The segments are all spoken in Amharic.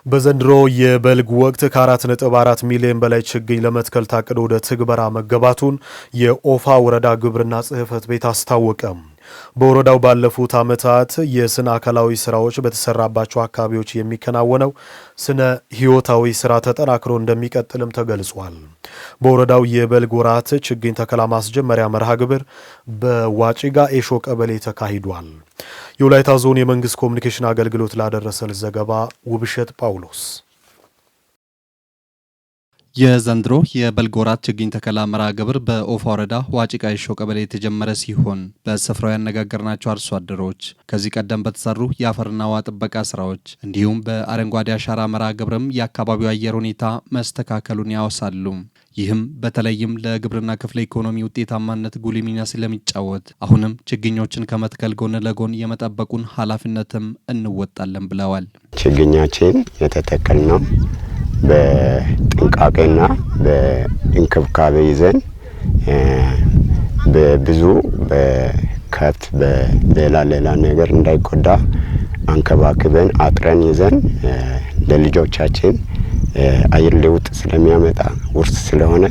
በዘንድሮ የበልግ ወቅት ከ4.4 ሚሊዮን በላይ ችግኝ ለመትከል ታቅዶ ወደ ትግበራ መገባቱን የኦፋ ወረዳ ግብርና ጽሕፈት ቤት አስታወቀ። በወረዳው ባለፉት ዓመታት የስነ አካላዊ ስራዎች በተሰራባቸው አካባቢዎች የሚከናወነው ስነ ህይወታዊ ስራ ተጠናክሮ እንደሚቀጥልም ተገልጿል። በወረዳው የበልግ ወራት ችግኝ ተከላ ማስጀመሪያ መርሃ ግብር በዋጪጋ ኤሾ ቀበሌ ተካሂዷል። የወላይታ ዞን የመንግስት ኮሙኒኬሽን አገልግሎት ላደረሰን ዘገባ ውብሸት ጳውሎስ። የዘንድሮ የበልግ ወራት ችግኝ ተከላ መርሃ ግብር በኦፋ ወረዳ ዋጪጋ ኤሾ ቀበሌ የተጀመረ ሲሆን በስፍራው ያነጋገርናቸው አርሶ አደሮች ከዚህ ቀደም በተሰሩ የአፈርና ውሃ ጥበቃ ስራዎች እንዲሁም በአረንጓዴ አሻራ መርሃ ግብርም የአካባቢው አየር ሁኔታ መስተካከሉን ያወሳሉ። ይህም በተለይም ለግብርና ክፍለ ኢኮኖሚ ውጤታማነት ጉልህ ሚና ስለሚጫወት አሁንም ችግኞችን ከመትከል ጎን ለጎን የመጠበቁን ኃላፊነትም እንወጣለን ብለዋል። ችግኛችን የተተከልነው በጥንቃቄና በእንክብካቤ ይዘን በብዙ በከብት በሌላ ነገር እንዳይጎዳ አንከባክበን አጥረን ይዘን ለልጆቻችን አየር ለውጥ ስለሚያመጣ ውርስ ስለሆነ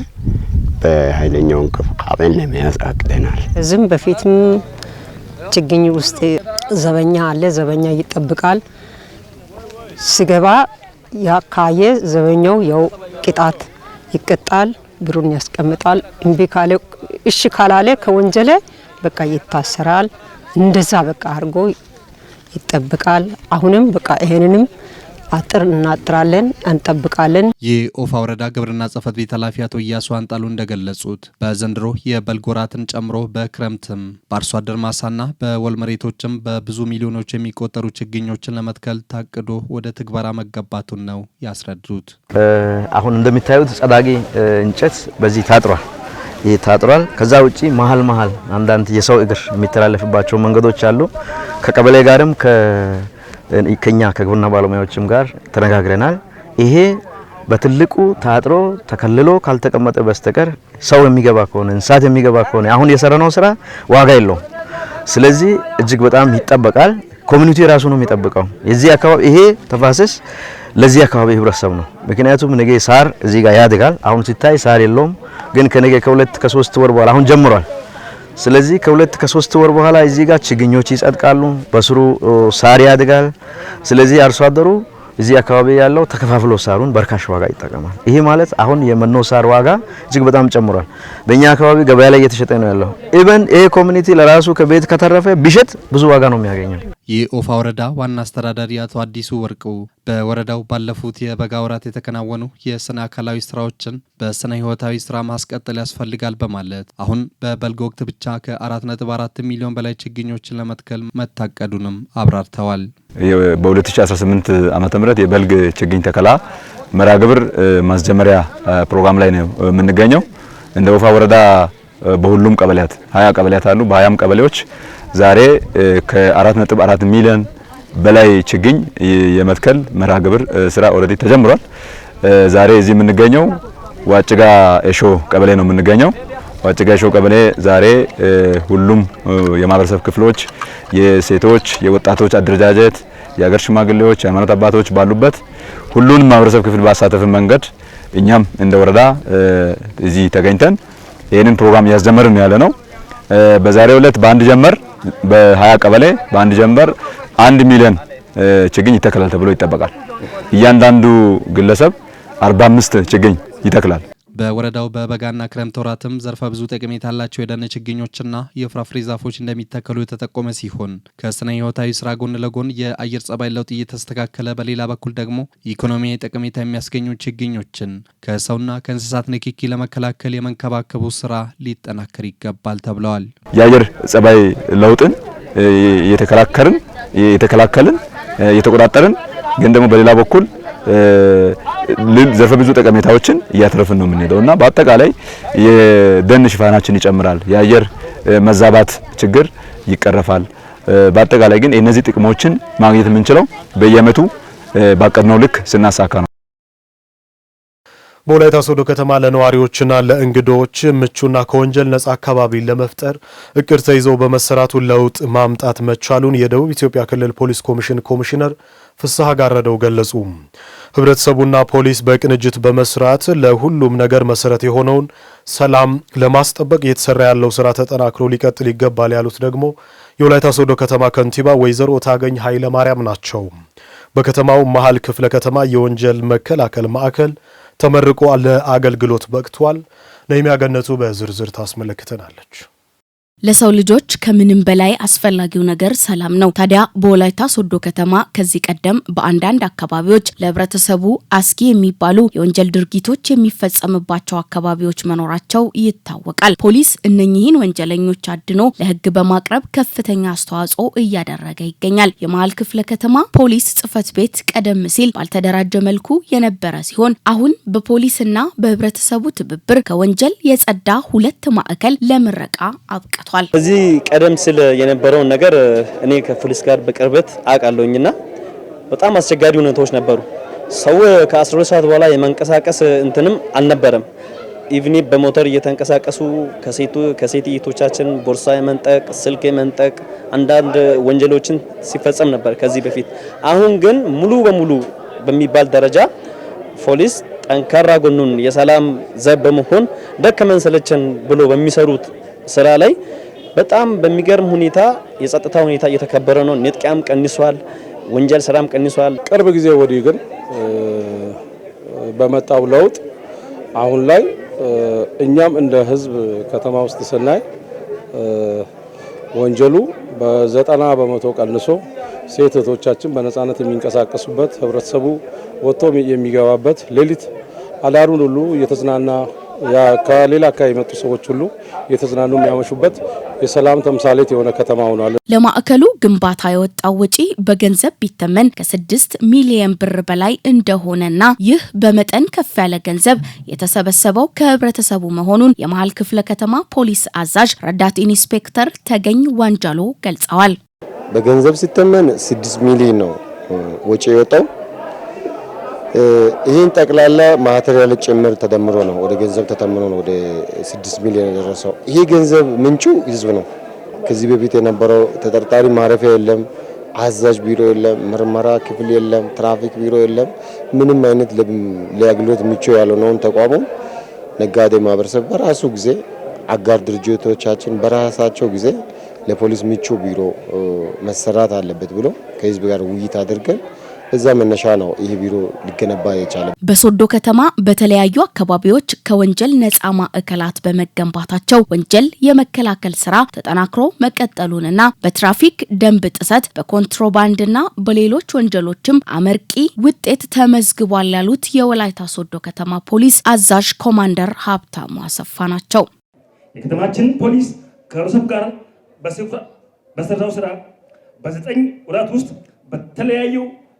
በኃይለኛው እንክብካቤን ለመያዝ አቅደናል። ዝም በፊትም ችግኝ ውስጥ ዘበኛ አለ። ዘበኛ ይጠብቃል። ሲገባ ያካየ ዘበኛው ያው ቅጣት ይቀጣል፣ ብሩን ያስቀምጣል። እምቢ ካለ እሺ ካላለ ከወንጀለ በቃ ይታሰራል። እንደዛ በቃ አርጎ ይጠብቃል። አሁንም በቃ ይሄንንም አጥር እናጥራለን እንጠብቃለን። የኦፋ ወረዳ ግብርና ጽሕፈት ቤት ኃላፊ አቶ ኢያሱ አንጣሉ እንደገለጹት በዘንድሮ የበልግ ወራትን ጨምሮ በክረምትም በአርሶ አደር ማሳና በወል መሬቶችም በብዙ ሚሊዮኖች የሚቆጠሩ ችግኞችን ለመትከል ታቅዶ ወደ ትግበራ መገባቱን ነው ያስረዱት። አሁን እንደሚታዩት ጸዳጊ እንጨት በዚህ ታጥሯል። ይህ ታጥሯል። ከዛ ውጪ መሀል አንዳንድ የሰው እግር የሚተላለፍባቸው መንገዶች አሉ። ከቀበሌ ጋርም ከኛ ከግብርና ባለሙያዎችም ጋር ተነጋግረናል። ይሄ በትልቁ ታጥሮ ተከልሎ ካልተቀመጠ በስተቀር ሰው የሚገባ ከሆነ እንስሳት የሚገባ ከሆነ አሁን የሰራነው ስራ ዋጋ የለውም። ስለዚህ እጅግ በጣም ይጠበቃል። ኮሚኒቲ ራሱ ነው የሚጠብቀው። የዚህ አካባቢ ይሄ ተፋሰስ ለዚህ አካባቢ ህብረተሰብ ነው። ምክንያቱም ነገ ሳር እዚህ ጋር ያድጋል። አሁን ሲታይ ሳር የለውም፣ ግን ከነገ ከ2 ከ3 ወር በኋላ አሁን ጀምሯል። ስለዚህ ከ2 ከ3 ወር በኋላ እዚህ ጋር ችግኞች ይጸድቃሉ፣ በስሩ ሳር ያድጋል። ስለዚህ አርሶ አደሩ እዚህ አካባቢ ያለው ተከፋፍሎ ሳሩን በርካሽ ዋጋ ይጠቀማል። ይሄ ማለት አሁን የመኖ ሳር ዋጋ እጅግ በጣም ጨምሯል። በእኛ አካባቢ ገበያ ላይ እየተሸጠ ነው ያለው። ኢቨን ይሄ ኮሚኒቲ ለራሱ ከቤት ከተረፈ ቢሸጥ ብዙ ዋጋ ነው የሚያገኘው። የኦፋ ወረዳ ዋና አስተዳዳሪ አቶ አዲሱ ወርቁ በወረዳው ባለፉት የበጋ ወራት የተከናወኑ የስነ አካላዊ ስራዎችን በስነ ህይወታዊ ስራ ማስቀጠል ያስፈልጋል በማለት አሁን በበልግ ወቅት ብቻ ከ4.4 ሚሊዮን በላይ ችግኞችን ለመትከል መታቀዱንም አብራርተዋል። በ2018 ዓመተ ምህረት የበልግ ችግኝ ተከላ መርሃ ግብር ማስጀመሪያ ፕሮግራም ላይ ነው የምንገኘው። እንደ ኦፋ ወረዳ በሁሉም ቀበሌያት 20 ቀበሌያት አሉ። በ20 ቀበሌዎች ዛሬ ከ4.4 ሚሊዮን በላይ ችግኝ የመትከል መርሃ ግብር ስራ ኦልሬዲ ተጀምሯል። ዛሬ እዚህ የምንገኘው ዋጪጋ ኤሾ ቀበሌ ነው የምንገኘው። ዋጪጋ ኤሾ ቀበሌ ዛሬ ሁሉም የማህበረሰብ ክፍሎች፣ የሴቶች፣ የወጣቶች አደረጃጀት፣ የሀገር ሽማግሌዎች፣ የሃይማኖት አባቶች ባሉበት ሁሉንም ማህበረሰብ ክፍል ባሳተፈ መንገድ እኛም እንደ ወረዳ እዚህ ተገኝተን ይህንን ፕሮግራም እያስጀመርን ያለ ነው። በዛሬው ዕለት በአንድ ጀንበር በ20 ቀበሌ በአንድ ጀንበር 1 ሚሊዮን ችግኝ ይተከላል ተብሎ ይጠበቃል። እያንዳንዱ ግለሰብ 45 ችግኝ ይተክላል። በወረዳው በበጋና ክረምት ወራትም ዘርፈ ብዙ ጠቀሜታ ያላቸው የደን ችግኞችና የፍራፍሬ ዛፎች እንደሚተከሉ የተጠቆመ ሲሆን ከስነ ህይወታዊ ስራ ጎን ለጎን የአየር ጸባይ ለውጥ እየተስተካከለ፣ በሌላ በኩል ደግሞ ኢኮኖሚያዊ ጠቀሜታ የሚያስገኙ ችግኞችን ከሰውና ከእንስሳት ንክኪ ለመከላከል የመንከባከቡ ስራ ሊጠናከር ይገባል ተብለዋል። የአየር ጸባይ ለውጥን የተከላከልን የተቆጣጠርን ግን ደግሞ በሌላ በኩል ዘርፈ ብዙ ጠቀሜታዎችን እያተረፍን ነው የምንሄደውና በአጠቃላይ የደን ሽፋናችን ይጨምራል፣ የአየር መዛባት ችግር ይቀረፋል። በአጠቃላይ ግን እነዚህ ጥቅሞችን ማግኘት የምንችለው በየዓመቱ ባቀድነው ልክ ስናሳካ ነው። በወላይታ ሶዶ ከተማ ለነዋሪዎችና ለእንግዶች ምቹና ከወንጀል ነጻ አካባቢ ለመፍጠር እቅድ ተይዞ በመሰራቱ ለውጥ ማምጣት መቻሉን የደቡብ ኢትዮጵያ ክልል ፖሊስ ኮሚሽን ኮሚሽነር ፍስሐ ጋረደው ገለጹ። ህብረተሰቡና ፖሊስ በቅንጅት በመስራት ለሁሉም ነገር መሰረት የሆነውን ሰላም ለማስጠበቅ እየተሰራ ያለው ስራ ተጠናክሮ ሊቀጥል ይገባል ያሉት ደግሞ የወላይታ ሶዶ ከተማ ከንቲባ ወይዘሮ ታገኝ ኃይለ ማርያም ናቸው። በከተማው መሃል ክፍለ ከተማ የወንጀል መከላከል ማዕከል ተመርቆ ለአገልግሎት በቅቷል። ነይሚያ ገነቱ በዝርዝር ታስመለክተናለች። ለሰው ልጆች ከምንም በላይ አስፈላጊው ነገር ሰላም ነው። ታዲያ በወላይታ ሶዶ ከተማ ከዚህ ቀደም በአንዳንድ አካባቢዎች ለህብረተሰቡ አስጊ የሚባሉ የወንጀል ድርጊቶች የሚፈጸምባቸው አካባቢዎች መኖራቸው ይታወቃል። ፖሊስ እነኚህን ወንጀለኞች አድኖ ለህግ በማቅረብ ከፍተኛ አስተዋጽኦ እያደረገ ይገኛል። የመሃል ክፍለ ከተማ ፖሊስ ጽህፈት ቤት ቀደም ሲል ባልተደራጀ መልኩ የነበረ ሲሆን አሁን በፖሊስና በህብረተሰቡ ትብብር ከወንጀል የጸዳ 2 ማዕከል ለምረቃ አብቅቷል። እዚህ ቀደም ሲል የነበረውን ነገር እኔ ከፖሊስ ጋር በቅርበት አውቃለሁኝና በጣም አስቸጋሪ ሁኔታዎች ነበሩ። ሰው ከ12 ሰዓት በኋላ የመንቀሳቀስ እንትንም አልነበረም። ኢቭኒ በሞተር እየተንቀሳቀሱ ከሴት እህቶቻችን ቦርሳ የመንጠቅ፣ ስልክ የመንጠቅ አንዳንድ ወንጀሎችን ሲፈጸም ነበር ከዚህ በፊት። አሁን ግን ሙሉ በሙሉ በሚባል ደረጃ ፖሊስ ጠንካራ ጎኑን የሰላም ዘብ በመሆን ደከመን ሰለቸን ብሎ በሚሰሩት ስራ ላይ በጣም በሚገርም ሁኔታ የጸጥታ ሁኔታ እየተከበረ ነው። ንጥቂያም ቀንሷል፣ ወንጀል ስራም ቀንሷል። ቅርብ ጊዜ ወዲህ ግን በመጣው ለውጥ አሁን ላይ እኛም እንደ ህዝብ ከተማ ውስጥ ስናይ ወንጀሉ በ90 በመቶ ቀንሶ ሴት እህቶቻችን በነጻነት የሚንቀሳቀሱበት፣ ህብረተሰቡ ወጥቶ የሚገባበት፣ ሌሊት አዳሩን ሁሉ እየተዝናና ከሌላ አካባቢ የመጡ ሰዎች ሁሉ የተዝናኑ የሚያመሹበት የሰላም ተምሳሌት የሆነ ከተማ ሆኗል። ለማዕከሉ ግንባታ የወጣው ወጪ በገንዘብ ቢተመን ከ6 ሚሊዮን ብር በላይ እንደሆነና ይህ በመጠን ከፍ ያለ ገንዘብ የተሰበሰበው ከህብረተሰቡ መሆኑን የመሃል ክፍለ ከተማ ፖሊስ አዛዥ ረዳት ኢንስፔክተር ተገኝ ዋንጃሎ ገልጸዋል። በገንዘብ ሲተመን 6 ሚሊዮን ነው ወጪ የወጣው። ይህን ጠቅላላ ማቴሪያል ጭምር ተደምሮ ነው ወደ ገንዘብ ተተምኖ ነው ወደ 6 ሚሊዮን የደረሰው። ይሄ ገንዘብ ምንጩ ህዝብ ነው። ከዚህ በፊት የነበረው ተጠርጣሪ ማረፊያ የለም፣ አዛዥ ቢሮ የለም፣ ምርመራ ክፍል የለም፣ ትራፊክ ቢሮ የለም። ምንም አይነት ለአገልግሎት ምቹ ያልሆነውን ተቋሙ ነጋዴ ማህበረሰብ በራሱ ጊዜ አጋር ድርጅቶቻችን በራሳቸው ጊዜ ለፖሊስ ምቹ ቢሮ መሰራት አለበት ብሎ ከህዝብ ጋር ውይይት አድርገን እዛ መነሻ ነው ይሄ ቢሮ ሊገነባ የቻለ። በሶዶ ከተማ በተለያዩ አካባቢዎች ከወንጀል ነጻ ማዕከላት በመገንባታቸው ወንጀል የመከላከል ስራ ተጠናክሮ መቀጠሉንና በትራፊክ ደንብ ጥሰት በኮንትሮባንድና በሌሎች ወንጀሎችም አመርቂ ውጤት ተመዝግቧል ያሉት የወላይታ ሶዶ ከተማ ፖሊስ አዛዥ ኮማንደር ሀብታሙ አሰፋ ናቸው። የከተማችን ፖሊስ ከህብረተሰቡ ጋር በሰራው ስራ በ9 ወራት ውስጥ በተለያዩ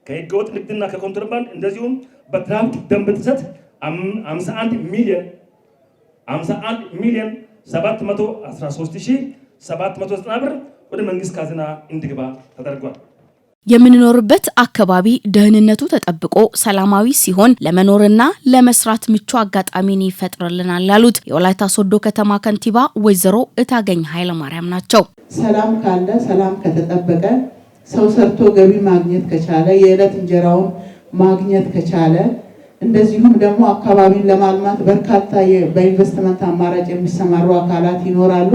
ከህገወጥ ንግድና ከኮንትሮባንድ እንደዚሁም በትራፊክ ደንብ ጥሰት 51 ሚሊዮን 713,790 ብር ወደ መንግስት ካዝና እንዲገባ ተደርጓል። የምንኖርበት አካባቢ ደህንነቱ ተጠብቆ ሰላማዊ ሲሆን ለመኖርና ለመስራት ምቹ አጋጣሚን ይፈጥርልናል ያሉት የወላይታ ሶዶ ከተማ ከንቲባ ወይዘሮ እታገኝ ኃይለ ማርያም ናቸው። ሰላም ካለ፣ ሰላም ከተጠበቀ፣ ሰው ሰርቶ ገቢ ማግኘት ከቻለ፣ የዕለት እንጀራውን ማግኘት ከቻለ፣ እንደዚሁም ደግሞ አካባቢን ለማልማት በርካታ በኢንቨስትመንት አማራጭ የሚሰማሩ አካላት ይኖራሉ።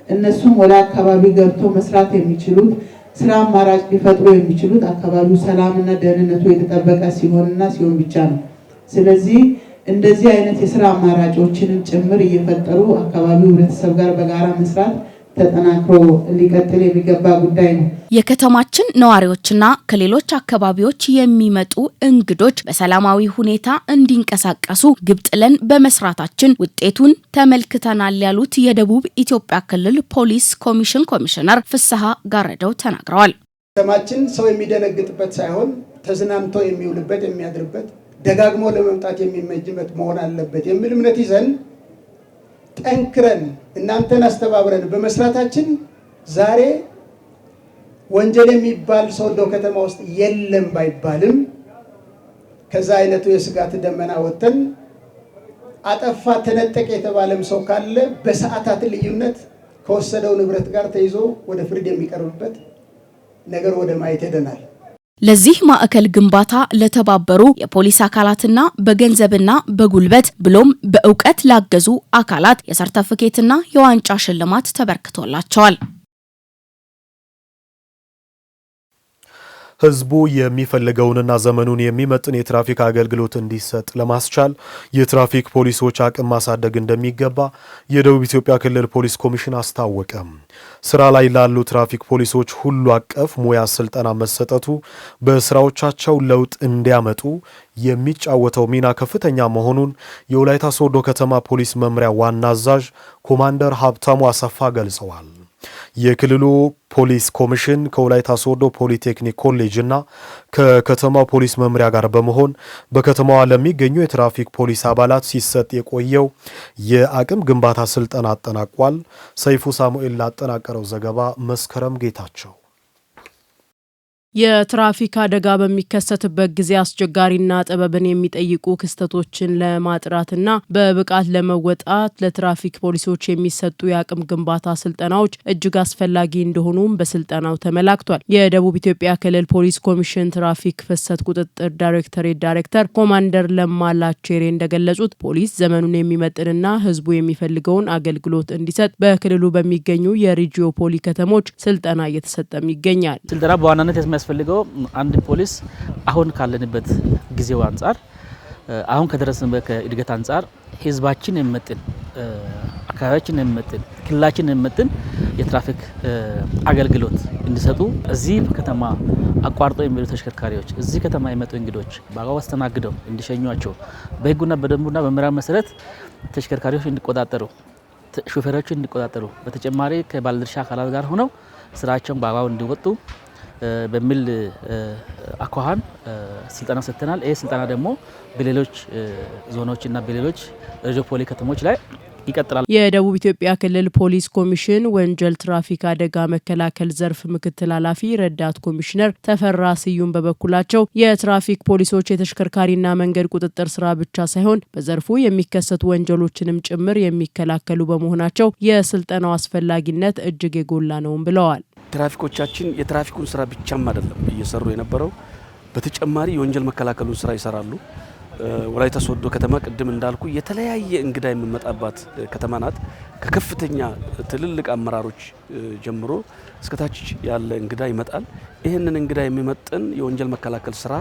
እነሱም ወደ አካባቢ ገብቶ መስራት የሚችሉት ስራ አማራጭ ሊፈጥሩ የሚችሉት አካባቢው ሰላምና ደህንነቱ የተጠበቀ ሲሆን ብቻ ነው። ስለዚህ እንደዚህ አይነት የስራ አማራጮችንም ጭምር እየፈጠሩ አካባቢው ህብረተሰብ ጋር በጋራ መስራት ተጠናክሮ ሊቀጥል የሚገባ ጉዳይ ነው። የከተማችን ነዋሪዎችና ከሌሎች አካባቢዎች የሚመጡ እንግዶች በሰላማዊ ሁኔታ እንዲንቀሳቀሱ ግብ ጥለን በመስራታችን ውጤቱን ተመልክተናል ያሉት የደቡብ ኢትዮጵያ ክልል ፖሊስ ኮሚሽን ኮሚሽነር ፍስሐ ጋረደው ተናግረዋል። ከተማችን ሰው የሚደነግጥበት ሳይሆን ተዝናንቶ የሚውልበት የሚያድርበት፣ ደጋግሞ ለመምጣት የሚመጅበት መሆን አለበት የሚል እምነት ይዘን ጠንክረን እናንተን አስተባብረን በመስራታችን ዛሬ ወንጀል የሚባል ሶዶ ከተማ ውስጥ የለም ባይባልም ከዛ አይነቱ የስጋት ደመና ወጥተን አጠፋ ተነጠቀ የተባለም ሰው ካለ በሰዓታት ልዩነት ከወሰደው ንብረት ጋር ተይዞ ወደ ፍርድ የሚቀርብበት ነገር ወደ ማየት ሄደናል። ለዚህ ማዕከል ግንባታ ለተባበሩ የፖሊስ አካላትና በገንዘብና በጉልበት ብሎም በእውቀት ላገዙ አካላት የሰርተፊኬትና የዋንጫ ሽልማት ተበርክቶላቸዋል። ህዝቡ የሚፈልገውንና ዘመኑን የሚመጥን የትራፊክ አገልግሎት እንዲሰጥ ለማስቻል የትራፊክ ፖሊሶች አቅም ማሳደግ እንደሚገባ የደቡብ ኢትዮጵያ ክልል ፖሊስ ኮሚሽን አስታወቀ። ስራ ላይ ላሉ ትራፊክ ፖሊሶች ሁሉ አቀፍ ሙያ ስልጠና መሰጠቱ በስራዎቻቸው ለውጥ እንዲያመጡ የሚጫወተው ሚና ከፍተኛ መሆኑን የወላይታ ሶዶ ከተማ ፖሊስ መምሪያ ዋና አዛዥ ኮማንደር ሀብታሙ አሰፋ ገልጸዋል። የክልሉ ፖሊስ ኮሚሽን ከወላይታ ሶዶ ፖሊቴክኒክ ኮሌጅ እና ከከተማው ፖሊስ መምሪያ ጋር በመሆን በከተማዋ ለሚገኙ የትራፊክ ፖሊስ አባላት ሲሰጥ የቆየው የአቅም ግንባታ ስልጠና አጠናቋል። ሰይፉ ሳሙኤል ላጠናቀረው ዘገባ መስከረም ጌታቸው። የትራፊክ አደጋ በሚከሰትበት ጊዜ አስቸጋሪና ጥበብን የሚጠይቁ ክስተቶችን ለማጥራትና በብቃት ለመወጣት ለትራፊክ ፖሊሶች የሚሰጡ የአቅም ግንባታ ስልጠናዎች እጅግ አስፈላጊ እንደሆኑም በስልጠናው ተመላክቷል። የደቡብ ኢትዮጵያ ክልል ፖሊስ ኮሚሽን ትራፊክ ፍሰት ቁጥጥር ዳይሬክቶሬት ዳይሬክተር ኮማንደር ለማ ላቼሬ እንደገለጹት ፖሊስ ዘመኑን የሚመጥንና ህዝቡ የሚፈልገውን አገልግሎት እንዲሰጥ በክልሉ በሚገኙ የሪጂዮ ፖሊ ከተሞች ስልጠና እየተሰጠም ይገኛል። ስልጠና በዋናነት የሚያስፈልገው አንድ ፖሊስ አሁን ካለንበት ጊዜው አንጻር አሁን ከደረስንበት ከእድገት አንጻር ህዝባችን የሚመጥን አካባቢያችን የሚመጥን ክልላችን የሚመጥን የትራፊክ አገልግሎት እንዲሰጡ እዚህ ከተማ አቋርጦ የሚሄዱ ተሽከርካሪዎች እዚህ ከተማ የመጡ እንግዶች በአግባቡ አስተናግደው እንዲሸኟቸው በህጉና በደንቡና በመመሪያው መሰረት ተሽከርካሪዎች እንዲቆጣጠሩ ሹፌሮች እንዲቆጣጠሩ በተጨማሪ ከባለድርሻ አካላት ጋር ሆነው ስራቸውን በአግባቡ እንዲወጡ በሚል አኳኋን ስልጠና ሰጥተናል። ይህ ስልጠና ደግሞ በሌሎች ዞኖችና በሌሎች ሪጂዮ ፖሊ ከተሞች ላይ ይቀጥላል። የደቡብ ኢትዮጵያ ክልል ፖሊስ ኮሚሽን ወንጀል ትራፊክ አደጋ መከላከል ዘርፍ ምክትል ኃላፊ ረዳት ኮሚሽነር ተፈራ ስዩም በበኩላቸው የትራፊክ ፖሊሶች የተሽከርካሪና መንገድ ቁጥጥር ስራ ብቻ ሳይሆን በዘርፉ የሚከሰቱ ወንጀሎችንም ጭምር የሚከላከሉ በመሆናቸው የስልጠናው አስፈላጊነት እጅግ የጎላ ነውም ብለዋል። ትራፊኮቻችን የትራፊኩን ስራ ብቻም አይደለም እየሰሩ የነበረው በተጨማሪ የወንጀል መከላከሉን ስራ ይሰራሉ። ወላይታ ሶዶ ከተማ ቅድም እንዳልኩ የተለያየ እንግዳ የሚመጣባት ከተማ ናት። ከከፍተኛ ትልልቅ አመራሮች ጀምሮ እስከታች ያለ እንግዳ ይመጣል። ይህንን እንግዳ የሚመጥን የወንጀል መከላከል ስራ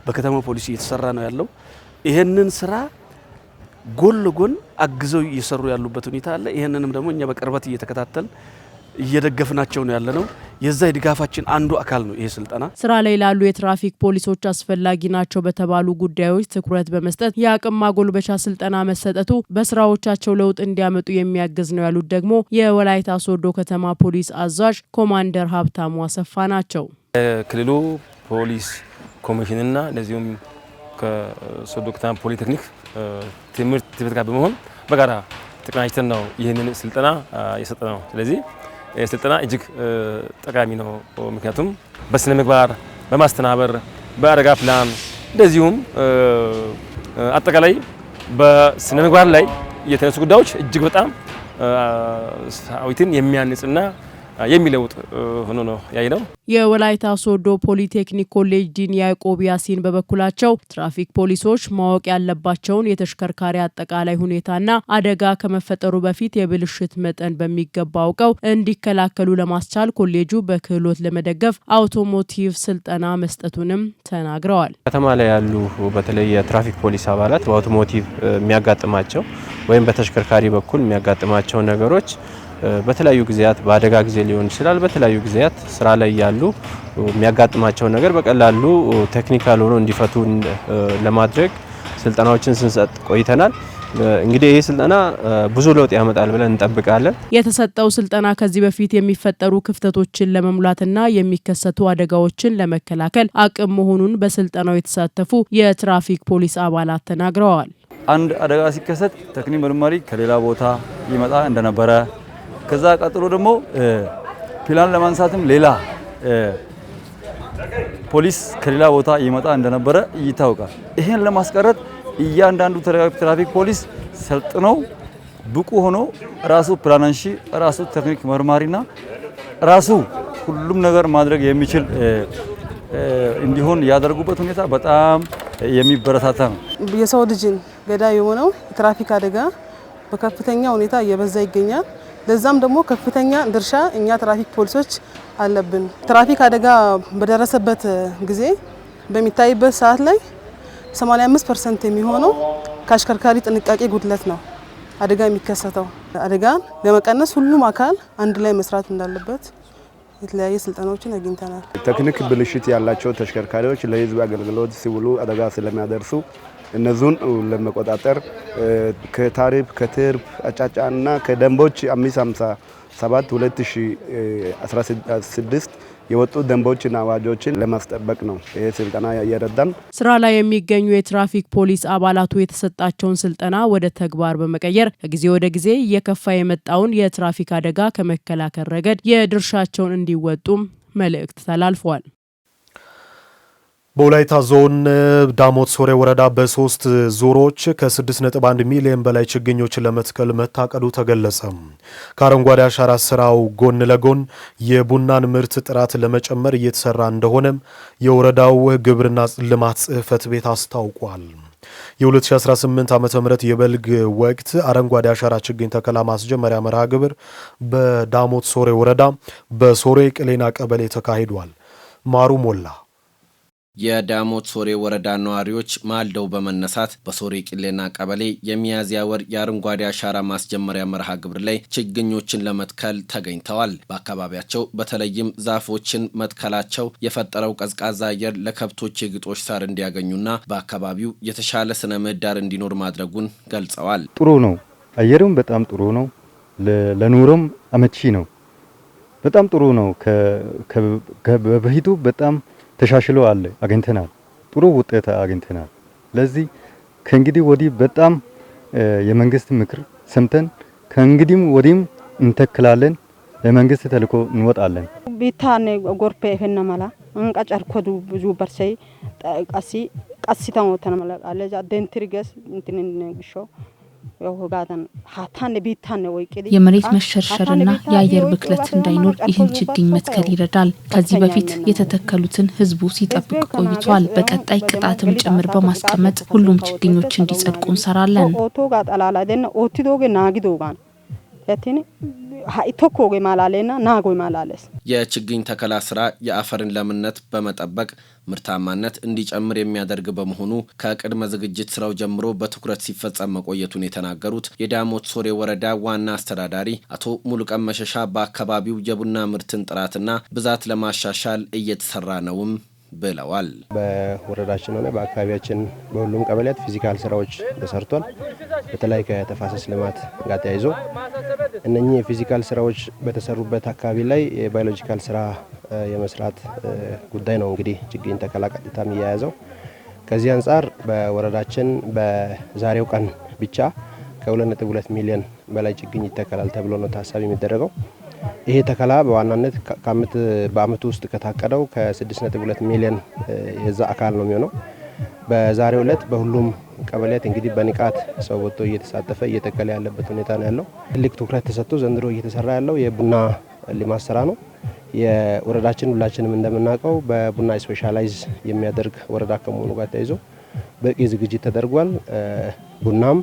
በከተማ ፖሊስ እየተሰራ ነው ያለው። ይህንን ስራ ጎን ለጎን አግዘው እየሰሩ ያሉበት ሁኔታ አለ። ይህንንም ደግሞ እኛ በቅርበት እየተከታተል እየደገፍናቸው ነው ያለነው። የዛ የድጋፋችን አንዱ አካል ነው ይሄ ስልጠና። ስራ ላይ ላሉ የትራፊክ ፖሊሶች አስፈላጊ ናቸው በተባሉ ጉዳዮች ትኩረት በመስጠት የአቅም ማጎልበቻ ስልጠና መሰጠቱ በስራዎቻቸው ለውጥ እንዲያመጡ የሚያግዝ ነው ያሉት ደግሞ የወላይታ ሶዶ ከተማ ፖሊስ አዛዥ ኮማንደር ሀብታሙ አሰፋ ናቸው። ክልሉ ፖሊስ ኮሚሽንና እንደዚሁም ከሶዶ ከተማ ፖሊቴክኒክ ትምህርት ቤት ጋር በመሆን በጋራ ተቀናጅተን ነው ይህንን ስልጠና የሰጠነው። ስለዚህ ስልጠና እጅግ ጠቃሚ ነው። ምክንያቱም በስነ ምግባር፣ በማስተናበር፣ በአደጋ ፕላን እንደዚሁም አጠቃላይ በስነ ምግባር ላይ የተነሱ ጉዳዮች እጅግ በጣም ሰራዊትን የሚያንጽና የሚለውጥ ሆኖ ነው ያይነው። የወላይታ ሶዶ ፖሊቴክኒክ ኮሌጅ ዲን ያዕቆብ ያሲን በበኩላቸው ትራፊክ ፖሊሶች ማወቅ ያለባቸውን የተሽከርካሪ አጠቃላይ ሁኔታና አደጋ ከመፈጠሩ በፊት የብልሽት መጠን በሚገባ አውቀው እንዲከላከሉ ለማስቻል ኮሌጁ በክህሎት ለመደገፍ አውቶሞቲቭ ስልጠና መስጠቱንም ተናግረዋል። ከተማ ላይ ያሉ በተለይ የትራፊክ ፖሊስ አባላት በአውቶሞቲቭ የሚያጋጥማቸው ወይም በተሽከርካሪ በኩል የሚያጋጥማቸው ነገሮች በተለያዩ ጊዜያት በአደጋ ጊዜ ሊሆን ይችላል። በተለያዩ ጊዜያት ስራ ላይ ያሉ የሚያጋጥማቸው ነገር በቀላሉ ቴክኒካል ሆኖ እንዲፈቱ ለማድረግ ስልጠናዎችን ስንሰጥ ቆይተናል። እንግዲህ ይህ ስልጠና ብዙ ለውጥ ያመጣል ብለን እንጠብቃለን። የተሰጠው ስልጠና ከዚህ በፊት የሚፈጠሩ ክፍተቶችን ለመሙላትና የሚከሰቱ አደጋዎችን ለመከላከል አቅም መሆኑን በስልጠናው የተሳተፉ የትራፊክ ፖሊስ አባላት ተናግረዋል። አንድ አደጋ ሲከሰት ቴክኒክ መርማሪ ከሌላ ቦታ ይመጣ እንደነበረ ከዛ ቀጥሎ ደግሞ ፕላን ለማንሳትም ሌላ ፖሊስ ከሌላ ቦታ ይመጣ እንደነበረ ይታወቃል። ይሄን ለማስቀረት እያንዳንዱ ትራፊክ ፖሊስ ሰልጥነው ብቁ ሆኖ ራሱ ፕላናንሺ ራሱ ቴክኒክ መርማሪና ራሱ ሁሉም ነገር ማድረግ የሚችል እንዲሆን ያደርጉበት ሁኔታ በጣም የሚበረታታ ነው። የሰው ልጅን ገዳይ የሆነው የትራፊክ አደጋ በከፍተኛ ሁኔታ እየበዛ ይገኛል። ለዛም ደግሞ ከፍተኛ ድርሻ እኛ ትራፊክ ፖሊሶች አለብን። ትራፊክ አደጋ በደረሰበት ጊዜ በሚታይበት ሰዓት ላይ 85% የሚሆነው ከአሽከርካሪ ጥንቃቄ ጉድለት ነው አደጋ የሚከሰተው። አደጋን ለመቀነስ ሁሉም አካል አንድ ላይ መስራት እንዳለበት የተለያየ ስልጠናዎችን አግኝተናል። ቴክኒክ ብልሽት ያላቸው ተሽከርካሪዎች ለህዝብ አገልግሎት ሲውሉ አደጋ ስለሚያደርሱ እነዚህን ለመቆጣጠር ከታሪፍ ከትርፍ አጫጫና ከደንቦች 557 2016 የወጡ ደንቦችና አዋጆችን ለማስጠበቅ ነው ይህ ስልጠና እየረዳን። ስራ ላይ የሚገኙ የትራፊክ ፖሊስ አባላቱ የተሰጣቸውን ስልጠና ወደ ተግባር በመቀየር ከጊዜ ወደ ጊዜ እየከፋ የመጣውን የትራፊክ አደጋ ከመከላከል ረገድ የድርሻቸውን እንዲወጡም መልእክት ተላልፏል። በወላይታ ዞን ዳሞት ሶሬ ወረዳ በ3 ዙሮች ከ6.1 ሚሊዮን በላይ ችግኞችን ለመትከል መታቀዱ ተገለጸ። ከአረንጓዴ አሻራ ስራው ጎን ለጎን የቡናን ምርት ጥራት ለመጨመር እየተሰራ እንደሆነ የወረዳው ግብርና ልማት ጽሕፈት ቤት አስታውቋል። የ2018 ዓ.ም የበልግ ወቅት አረንጓዴ አሻራ ችግኝ ተከላ ማስጀመሪያ መርሃ ግብር በዳሞት ሶሬ ወረዳ በሶሬ ቅሌና ቀበሌ ተካሂዷል። ማሩ ሞላ የዳሞት ሶሬ ወረዳ ነዋሪዎች ማልደው በመነሳት በሶሬ ቅሌና ቀበሌ የሚያዝያ ወር የአረንጓዴ አሻራ ማስጀመሪያ መርሃ ግብር ላይ ችግኞችን ለመትከል ተገኝተዋል። በአካባቢያቸው በተለይም ዛፎችን መትከላቸው የፈጠረው ቀዝቃዛ አየር ለከብቶች የግጦሽ ሳር እንዲያገኙና በአካባቢው የተሻለ ስነ ምህዳር እንዲኖር ማድረጉን ገልጸዋል። ጥሩ ነው። አየሩም በጣም ጥሩ ነው። ለኑሮም አመቺ ነው። በጣም ጥሩ ነው። ከበፊቱ በጣም ተሻሽሎ አለ አግኝተናል። ጥሩ ውጤት አግኝተናል። ለዚህ ከእንግዲህ ወዲህ በጣም የመንግስት ምክር ሰምተን ከእንግዲህም ወዲህም እንተክላለን። ለመንግስት ተልኮ እንወጣለን። ቢታኔ ጎርፔ ፈነማላ አንቀጨርኮዱ ብዙ በርሰይ ቀሲታው ተነማላ አለዛ ደንትሪገስ እንትን ግሾ የመሬት መሸርሸርና የአየር ብክለት እንዳይኖር ይህን ችግኝ መትከል ይረዳል። ከዚህ በፊት የተተከሉትን ህዝቡ ሲጠብቅ ቆይቷል። በቀጣይ ቅጣትም ጭምር በማስቀመጥ ሁሉም ችግኞች እንዲጸድቁ እንሰራለን። የችግኝ ተከላ ስራ የአፈርን ለምነት በመጠበቅ ምርታማነት እንዲጨምር የሚያደርግ በመሆኑ ከቅድመ ዝግጅት ስራው ጀምሮ በትኩረት ሲፈጸም መቆየቱን የተናገሩት የዳሞት ሶሬ ወረዳ ዋና አስተዳዳሪ አቶ ሙሉቀን መሸሻ በአካባቢው የቡና ምርትን ጥራትና ብዛት ለማሻሻል እየተሰራ ነውም ብለዋል። በወረዳችን ሆነ በአካባቢያችን በሁሉም ቀበሌያት ፊዚካል ስራዎች ተሰርቷል። በተለይ ከተፋሰስ ልማት ጋር ተያይዞ እነኚህ የፊዚካል ስራዎች በተሰሩበት አካባቢ ላይ የባዮሎጂካል ስራ የመስራት ጉዳይ ነው እንግዲህ ችግኝ ተከላ ቀጥታ የሚያያዘው። ከዚህ አንጻር በወረዳችን በዛሬው ቀን ብቻ ከ2.2 ሚሊዮን በላይ ችግኝ ይተከላል ተብሎ ነው ታሳቢ የሚደረገው። ይሄ ተከላ በዋናነት በአመቱ ውስጥ ከታቀደው ከ6.2 ሚሊዮን የዛ አካል ነው የሚሆነው። በዛሬው ዕለት በሁሉም ቀበሌያት እንግዲህ በንቃት ሰው ወጥቶ እየተሳተፈ እየተከለ ያለበት ሁኔታ ነው ያለው። ትልቅ ትኩረት ተሰጥቶ ዘንድሮ እየተሰራ ያለው የቡና ልማት ስራ ነው። የወረዳችን ሁላችንም እንደምናውቀው በቡና ስፔሻላይዝ የሚያደርግ ወረዳ ከመሆኑ ጋር ተያይዞ በቂ ዝግጅት ተደርጓል። ቡናም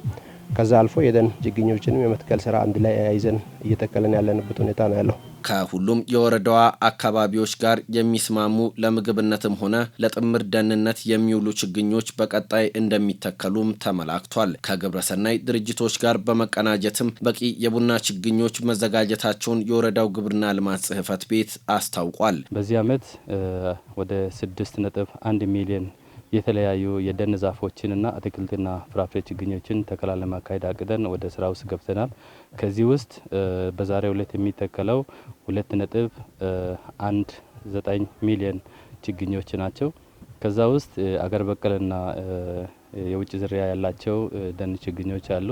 ከዛ አልፎ የደን ችግኞችንም የመትከል ስራ አንድ ላይ ያይዘን እየተከለን ያለንበት ሁኔታ ነው ያለው። ከሁሉም የወረዳዋ አካባቢዎች ጋር የሚስማሙ ለምግብነትም ሆነ ለጥምር ደህንነት የሚውሉ ችግኞች በቀጣይ እንደሚተከሉም ተመላክቷል። ከግብረሰናይ ድርጅቶች ጋር በመቀናጀትም በቂ የቡና ችግኞች መዘጋጀታቸውን የወረዳው ግብርና ልማት ጽሕፈት ቤት አስታውቋል። በዚህ ዓመት ወደ 6.1 ሚሊዮን የተለያዩ የደን ዛፎችንና አትክልትና ፍራፍሬ ችግኞችን ተከላ ለማካሄድ አቅደን ወደ ስራ ውስጥ ገብተናል። ከዚህ ውስጥ በዛሬው ዕለት የሚተከለው 2.19 ሚሊዮን ችግኞች ናቸው። ከዛ ውስጥ አገር በቀልና የውጭ ዝርያ ያላቸው ደን ችግኞች አሉ።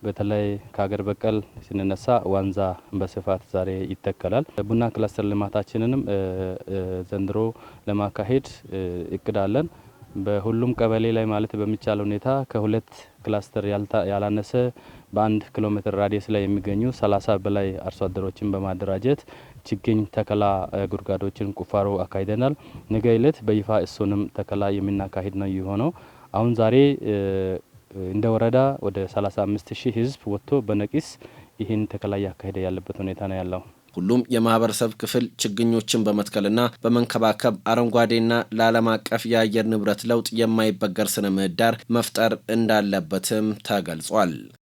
በተለይ ከሀገር በቀል ስንነሳ ዋንዛ በስፋት ዛሬ ይተከላል። ቡና ክላስተር ልማታችንንም ዘንድሮ ለማካሄድ እቅድ አለን። በሁሉም ቀበሌ ላይ ማለት በሚቻል ሁኔታ ከሁለት ክላስተር ያላነሰ በ1 ኪሎ ሜትር ራዲየስ ላይ የሚገኙ 30 በላይ አርሶ አደሮችን በማደራጀት ችግኝ ተከላ ጉድጓዶችን ቁፋሮ አካሂደናል። ነገ ዕለት በይፋ እሱንም ተከላ የምናካሂድ ነው የሆነው። አሁን ዛሬ እንደ ወረዳ ወደ 35000 ህዝብ ወጥቶ በነቂስ ይህን ተከላ ያካሄደ ያለበት ሁኔታ ነው ያለው። ሁሉም የማህበረሰብ ክፍል ችግኞችን በመትከልና በመንከባከብ አረንጓዴና ለዓለም አቀፍ የአየር ንብረት ለውጥ የማይበገር ስነ ምህዳር መፍጠር እንዳለበትም ተገልጿል።